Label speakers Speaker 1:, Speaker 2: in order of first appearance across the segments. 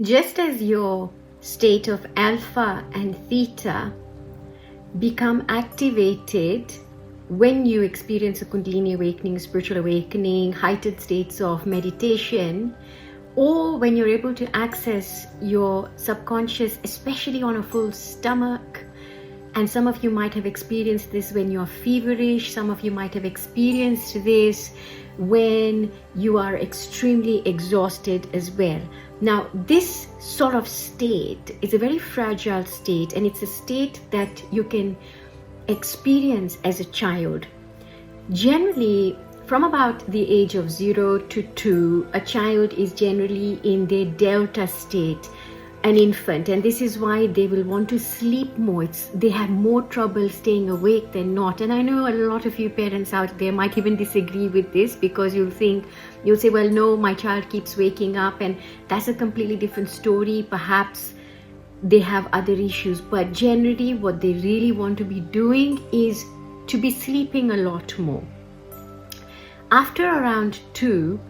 Speaker 1: Just as your state of alpha and theta become activated when you experience a Kundalini awakening, spiritual awakening, heightened states of meditation, or when you're able to access your subconscious, especially on a full stomach. And some of you might have experienced this when you're feverish. Some of you might have experienced this when you are extremely exhausted as well. Now, this sort of state is a very fragile state, and it's a state that you can experience as a child. Generally, from about the age of 0 to 2, a child is generally in their delta state, an infant, and this is why they will want to sleep more. They have more trouble staying awake than not. And I know a lot of you parents out there might even disagree with this, because you'll say, well, no, my child keeps waking up, and that's a completely different story. Perhaps they have other issues, but generally what they really want to be doing is to be sleeping a lot more. After around 2,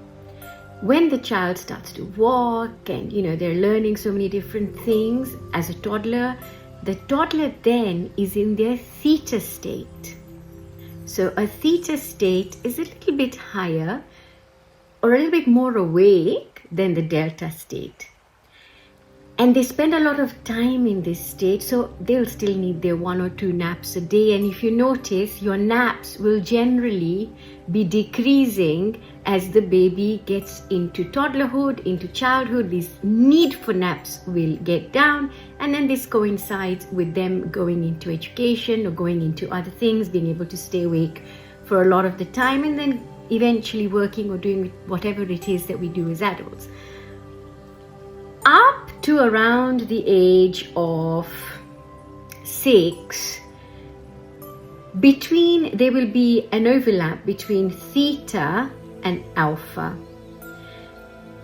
Speaker 1: when the child starts to walk and they're learning so many different things as a toddler, the toddler then is in their theta state. So a theta state is a little bit higher or a little bit more awake than the delta state. And they spend a lot of time in this state, so they'll still need their 1 or 2 naps a day. And if you notice, your naps will generally be decreasing as the baby gets into toddlerhood, into childhood. This need for naps will get down, and then this coincides with them going into education or going into other things, being able to stay awake for a lot of the time, and then eventually working or doing whatever it is that we do as adults. Up to around the age of 6, there will be an overlap between theta and alpha.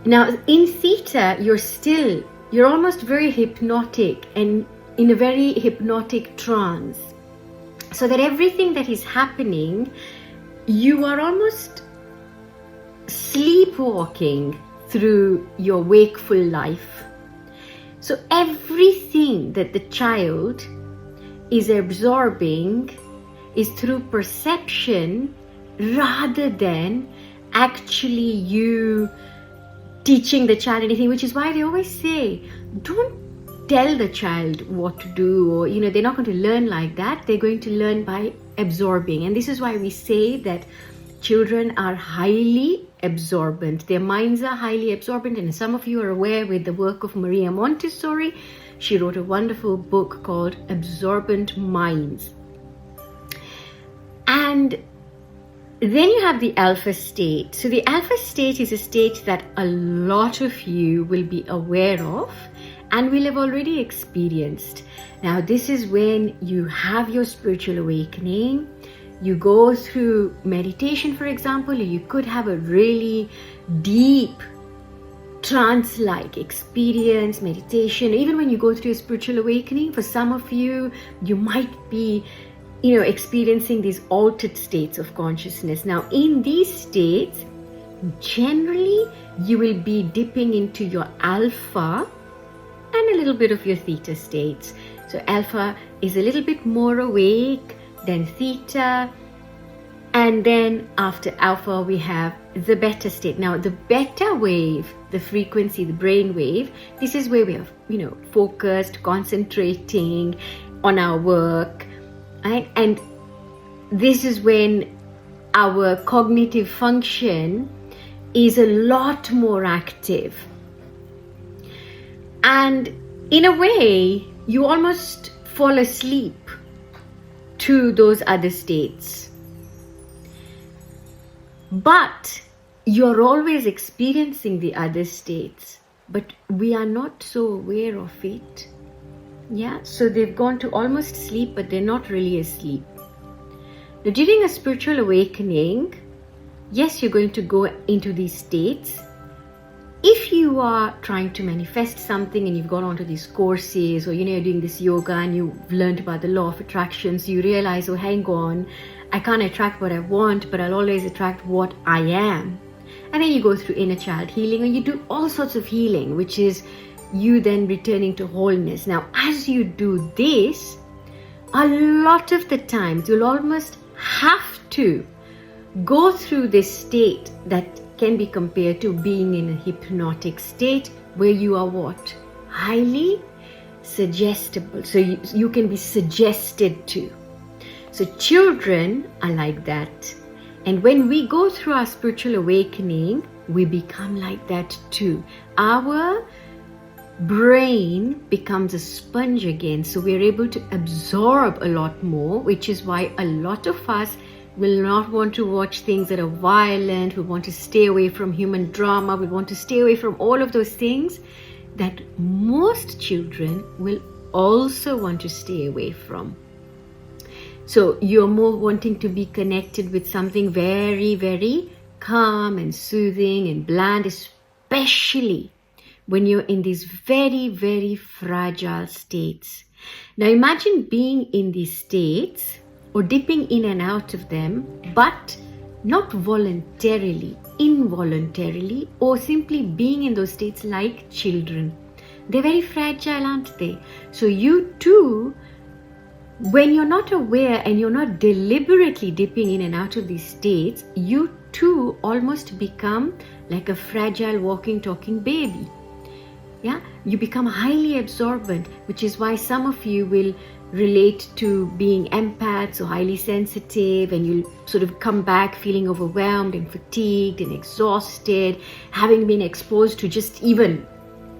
Speaker 1: Now, in theta, you're almost very hypnotic and in a very hypnotic trance, so that everything that is happening, you are almost sleepwalking through your wakeful life. So everything that the child is absorbing is through perception rather than actually you teaching the child anything, which is why they always say, don't tell the child what to do, or they're not going to learn like that. They're going to learn by absorbing. And this is why we say that children are highly absorbent. Their minds are highly absorbent. And some of you are aware with the work of Maria Montessori. She wrote a wonderful book called Absorbent Minds. And then you have the alpha state. So the alpha state is a state that a lot of you will be aware of and will have already experienced. Now, this is when you have your spiritual awakening. You go through meditation, for example, or you could have a really deep trance-like experience, meditation. Even when you go through a spiritual awakening, for some of you, you might be experiencing these altered states of consciousness. Now, in these states, generally, you will be dipping into your alpha and a little bit of your theta states. So alpha is a little bit more awake than theta, and then after alpha we have the beta state. Now the beta wave, the frequency, the brain wave, this is where we are focused, concentrating on our work, right? And this is when our cognitive function is a lot more active, and in a way you almost fall asleep to those other states. But you're always experiencing the other states, but we are not so aware of it. Yeah, so they've gone to almost sleep, but they're not really asleep. Now, during a spiritual awakening, yes, you're going to go into these states. If you are trying to manifest something and you've gone onto these courses, or you're doing this yoga and you've learned about the law of attractions, you realize, oh, hang on, I can't attract what I want, but I'll always attract what I am. And then you go through inner child healing, and you do all sorts of healing, which is you then returning to wholeness. Now, as you do this, a lot of the times you'll almost have to go through this state that can be compared to being in a hypnotic state where you are what? Highly suggestible. So you can be suggested to. So children are like that. And when we go through our spiritual awakening, we become like that too. Our brain becomes a sponge again. So we're able to absorb a lot more, which is why a lot of us will not want to watch things that are violent. We want to stay away from human drama. We want to stay away from all of those things that most children will also want to stay away from. So you're more wanting to be connected with something very, very calm and soothing and bland, especially when you're in these very, very fragile states. Now imagine being in these states or dipping in and out of them, but not voluntarily, involuntarily, or simply being in those states like children. They're very fragile, aren't they? So you too, when you're not aware and you're not deliberately dipping in and out of these states, you too almost become like a fragile walking, talking baby. Yeah, you become highly absorbent, which is why some of you will relate to being empaths or highly sensitive, and you'll sort of come back feeling overwhelmed and fatigued and exhausted, having been exposed to just even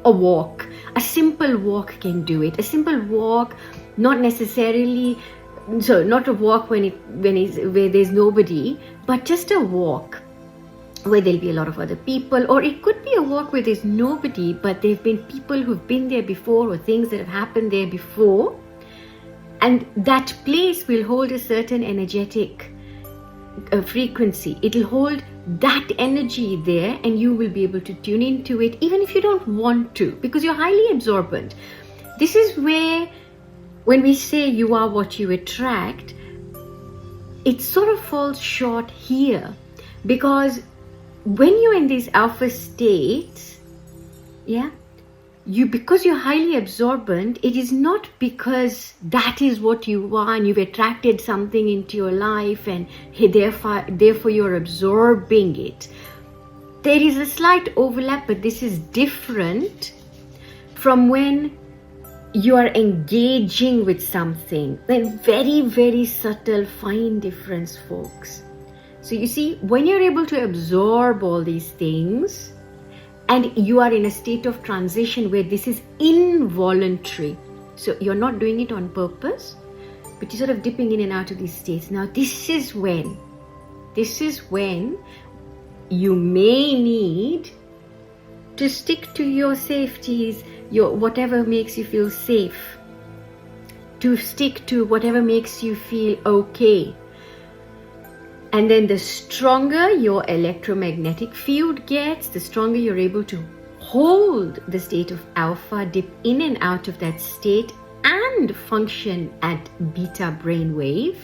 Speaker 1: a walk. A simple walk can do it. A simple walk, not necessarily, so not a walk where there's nobody, but just a walk where there'll be a lot of other people, or it could be a walk where there's nobody, but there've been people who've been there before or things that have happened there before. And that place will hold a certain energetic frequency. It'll hold that energy there, and you will be able to tune into it even if you don't want to, because you're highly absorbent. This is where, when we say you are what you attract, it sort of falls short here, because when you're in these alpha states, because you're highly absorbent, it is not because that is what you are and you've attracted something into your life and therefore you're absorbing it. There is a slight overlap, but this is different from when you are engaging with something. Then very, very subtle, fine difference, folks. So you see, when you're able to absorb all these things and you are in a state of transition where this is involuntary, so you're not doing it on purpose, but you're sort of dipping in and out of these states. Now this is when you may need to stick to your safeties, your whatever makes you feel safe, to stick to whatever makes you feel okay. And then the stronger your electromagnetic field gets, the stronger you're able to hold the state of alpha, dip in and out of that state, and function at beta brainwave.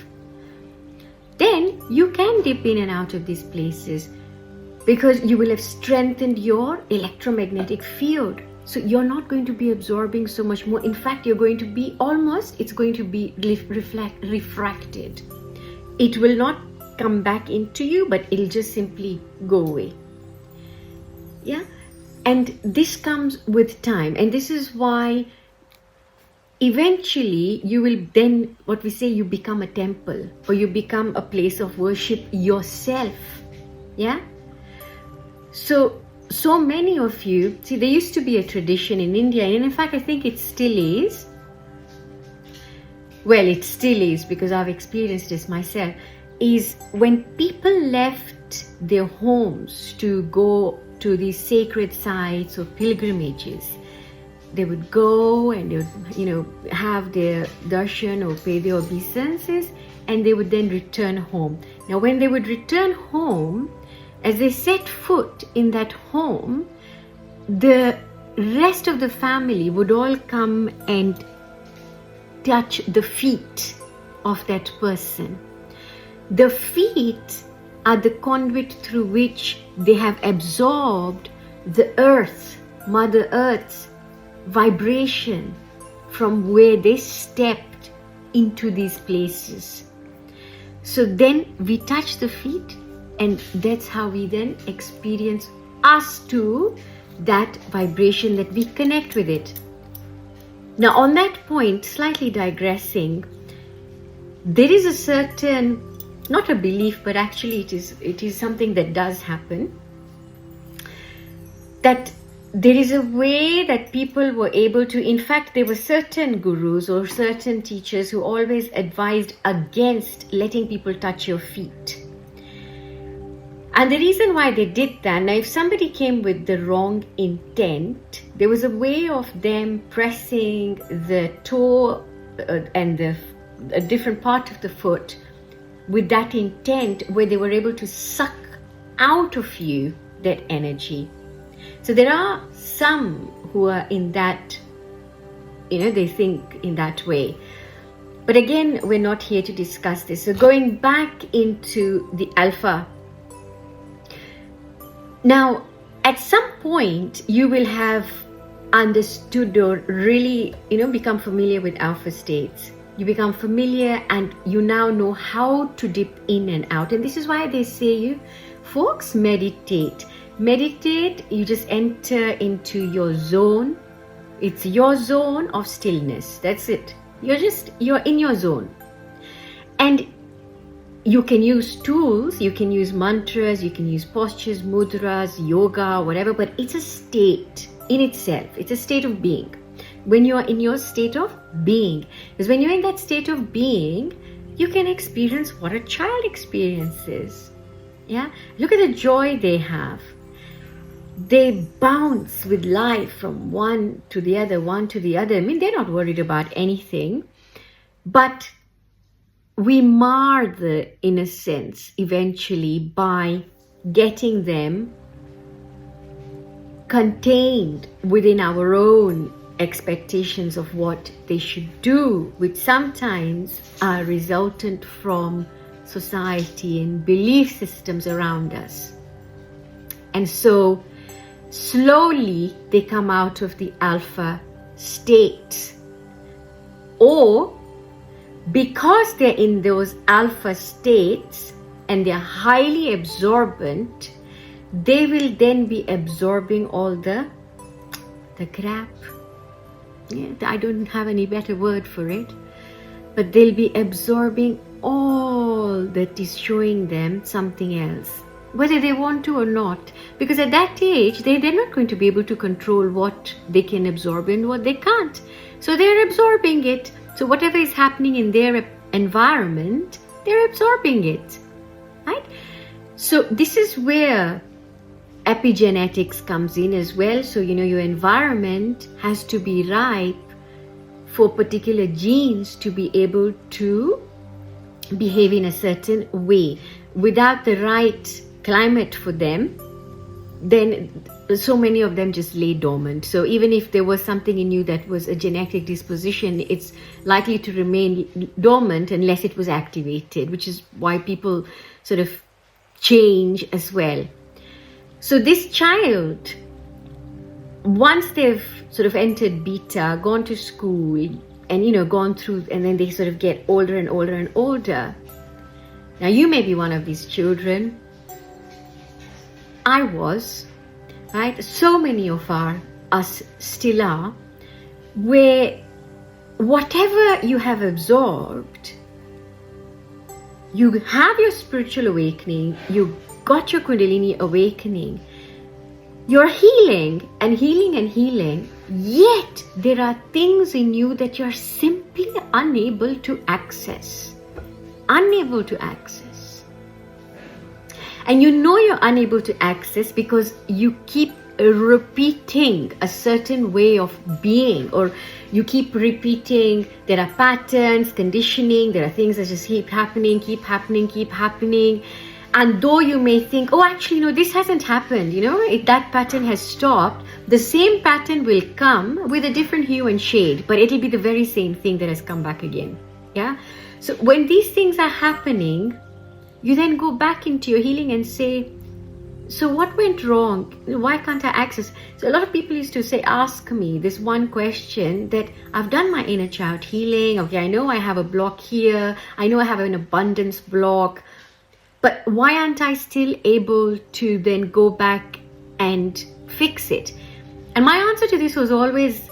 Speaker 1: Then you can dip in and out of these places because you will have strengthened your electromagnetic field. So you're not going to be absorbing so much more. In fact, you're going to be it's going to be refracted. It will not come back into you, but it'll just simply go away. Yeah, and this comes with time, and this is why eventually you will then, what we say, you become a temple, or you become a place of worship yourself. Yeah, so many of you see, there used to be a tradition in India, and in fact I think it still is. Well, it still is because I've experienced this myself. Is when people left their homes to go to these sacred sites or pilgrimages, they would go and they would, have their darshan or pay their obeisances, and they would then return home. Now, when they would return home, as they set foot in that home, the rest of the family would all come and touch the feet of that person. The feet are the conduit through which they have absorbed the earth, Mother Earth's vibration from where they stepped into these places. So then we touch the feet, and that's how we then experience us too, that vibration, that we connect with it. Now on that point, slightly digressing, there is a certain, not a belief, but actually it is something that does happen, that there is a way that people were able to, in fact, there were certain gurus or certain teachers who always advised against letting people touch your feet. And the reason why they did that, now if somebody came with the wrong intent, there was a way of them pressing the toe and a different part of the foot with that intent, where they were able to suck out of you that energy. So there are some who are in that, they think in that way. But again, we're not here to discuss this. So going back into the alpha. Now, at some point, you will have understood or really, become familiar with alpha states. You become familiar and you now know how to dip in and out. And this is why they say folks, meditate. Meditate, you just enter into your zone. It's your zone of stillness. That's it. You're in your zone. And you can use tools, you can use mantras, you can use postures, mudras, yoga, whatever, but it's a state in itself. It's a state of being. When you are in your state of being, because when you're in that state of being, you can experience what a child experiences. Yeah, look at the joy they have. They bounce with life from one to the other. I mean, they're not worried about anything, but we mar the innocence eventually by getting them contained within our own expectations of what they should do, which sometimes are resultant from society and belief systems around us. And so slowly they come out of the alpha state, or because they're in those alpha states and they're highly absorbent, they will then be absorbing all the crap. Yeah, I don't have any better word for it, but they'll be absorbing all that is showing them something else, whether they want to or not, because at that age they're not going to be able to control what they can absorb and what they can't. So they're absorbing it. So whatever is happening in their environment, they're absorbing it, right? So this is where epigenetics comes in as well. So, your environment has to be ripe for particular genes to be able to behave in a certain way. Without the right climate for them, then so many of them just lay dormant. So even if there was something in you that was a genetic disposition, it's likely to remain dormant unless it was activated, which is why people sort of change as well. So this child, once they've sort of entered beta, gone to school, and gone through, and then they sort of get older and older and older. Now you may be one of these children. I was, right? So many of us still are, where whatever you have absorbed, you have your spiritual awakening, you got your Kundalini awakening, you're healing and healing and healing, yet there are things in you that you're simply unable to access. Unable to access. And you're unable to access because you keep repeating a certain way of being, or you keep repeating, there are patterns, conditioning, there are things that just keep happening. And though you may think, oh, actually, no, this hasn't happened, that pattern has stopped, the same pattern will come with a different hue and shade, but it'll be the very same thing that has come back again. Yeah. So when these things are happening, you then go back into your healing and say, So what went wrong? Why can't I access? So a lot of people used to ask me this one question, that I've done my inner child healing. Okay, I know I have a block here. I know I have an abundance block. But why aren't I still able to then go back and fix it? And my answer to this was always,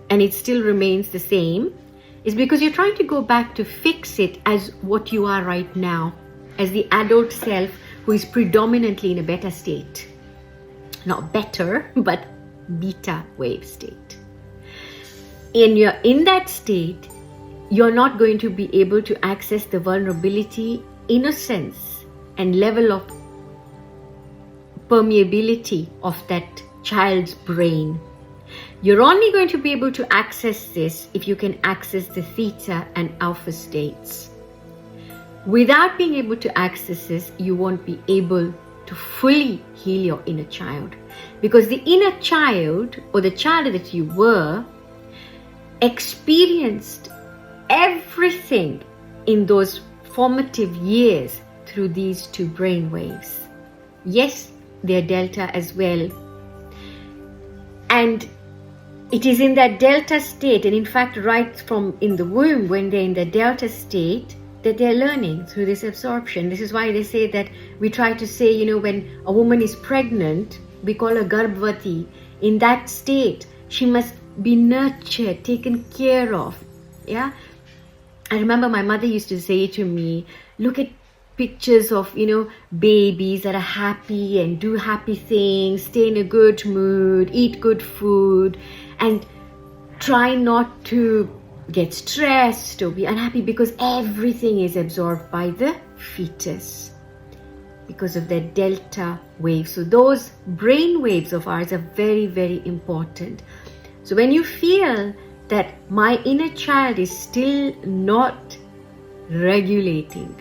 Speaker 1: and it still remains the same, is because you're trying to go back to fix it as what you are right now, as the adult self who is predominantly in a beta state. Not better, but beta wave state. And you're in that state, you're not going to be able to access the vulnerability, innocence, and level of permeability of that child's brain. You're only going to be able to access this if you can access the theta and alpha states. Without being able to access this, you won't be able to fully heal your inner child. Because the inner child, or the child that you were, experienced everything in those formative years through these two brain waves. Yes, they're delta as well. And it is in that delta state, and in fact right from in the womb, when they're in the delta state, that they're learning through this absorption. This is why they say that we try to say, when a woman is pregnant, we call her Garbhavati. In that state, she must be nurtured, taken care of. Yeah. I remember my mother used to say to me, look at pictures of, babies that are happy and do happy things, stay in a good mood, eat good food, and try not to get stressed or be unhappy, because everything is absorbed by the fetus because of their delta waves. So those brain waves of ours are very, very important. So when you feel that my inner child is still not regulating,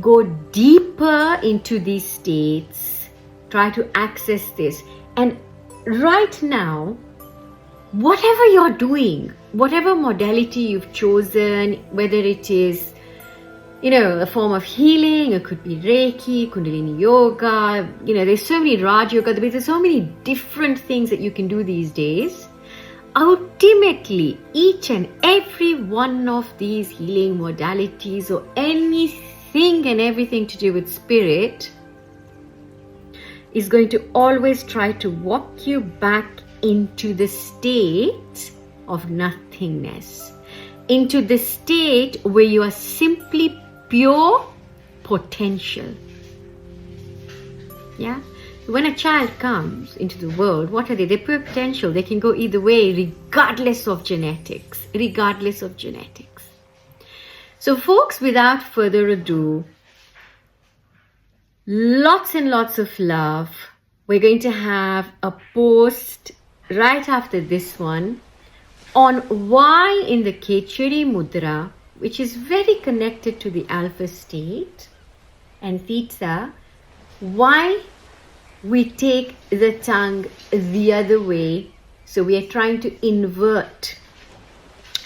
Speaker 1: go deeper into these states, try to access this. And right now, whatever you're doing, whatever modality you've chosen, whether it is, a form of healing, it could be Reiki, Kundalini Yoga, there's so many Raj Yoga, there's so many different things that you can do these days. Ultimately, each and every one of these healing modalities, or anything and everything to do with spirit, is going to always try to walk you back into the state of nothingness, into the state where you are simply pure potential. Yeah? When a child comes into the world, what are they? They're pure potential. They can go either way, regardless of genetics. So folks, without further ado, lots and lots of love. We're going to have a post right after this one on why in the Khechari Mudra, which is very connected to the alpha state and theta, why we take the tongue the other way. So we are trying to invert.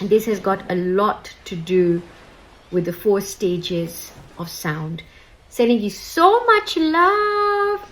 Speaker 1: And this has got a lot to do with the 4 stages of sound. Sending you so much love